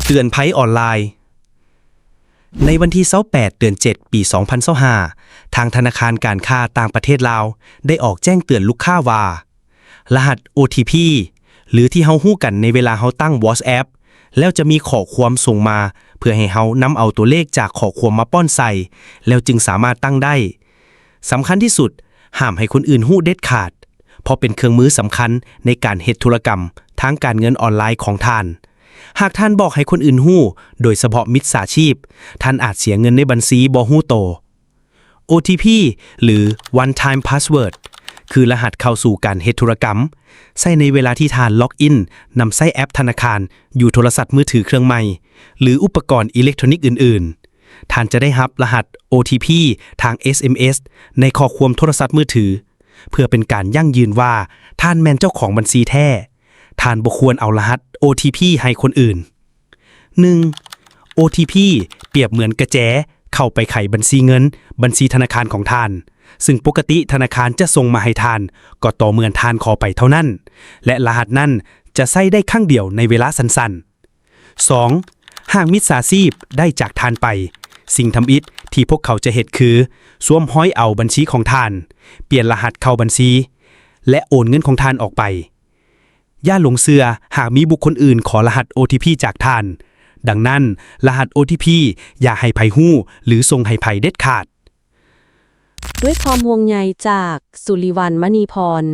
เตือนภัยออนไลน์ในวันที่28เดือน7ปี2025ทางธนาคารการค้าต่างประเทศลาวได้ออกแจ้งเตือนลูกค้าว่ารหัส OTP หรือที่เฮาฮู้กันในเวลาเฮาตั้ง WhatsApp แล้วจะมีข้อความส่งมาเพื่อให้เฮานำเอาตัวเลขจากข้อความมาป้อนใส่แล้วจึงสามารถตั้งได้สำคัญที่สุดห้ามให้คนอื่นฮู้เด็ดขาดเพราะเป็นเครื่องมือสำคัญในการเฮ็ดธุรกรรมทางการเงินออนไลน์ของท่านหากท่านบอกให้คนอื่นฮู้โดยเฉพาะมิจฉาชีพท่านอาจเสียเงินในบัญชีบ่ฮู้โต OTP หรือ One Time Password คือรหัสเข้าสู่การเฮ็ดธุรกรรมใช้ในเวลาที่ท่านล็อกอินนำใช้แอปธนาคารอยู่โทรศัพท์มือถือเครื่องใหม่หรืออุปกรณ์อิเล็กทรอนิกส์อื่นๆท่านจะได้รับรหัส OTP ทาง SMS ในข้อความโทรศัพท์มือถือเพื่อเป็นการยั่งยืนว่าท่านแม่นเจ้าของบัญชีแท้ท่านบ่ควรเอารหัส OTP ให้คนอื่น 1. OTP เปรียบเหมือนกระแจเข้าไปไขบัญชีเงินบัญชีธนาคารของท่านซึ่งปกติธนาคารจะส่งมาให้ท่านก็ต่อเมื่อท่านขอไปเท่านั้นและรหัสนั้นจะใช้ได้ครั้งเดียวในเวลาสั้นๆ 2. หากมิจฉาชีพได้จากท่านไปสิ่งทำอิฐที่พวกเขาจะเฮ็ดคือสวมห้อยเอาบัญชีของท่านเปลี่ยนรหัสเข้าบัญชีและโอนเงินของท่านออกไปอย่าหลงเชื่อหากมีบุคคลอื่นขอรหัส OTP จากท่านดังนั้นรหัส OTP อย่าให้ไผฮู้หรือส่งให้ไผเด็ดขาดด้วยความห่วงใยจากสุริวัลย์ มณีพร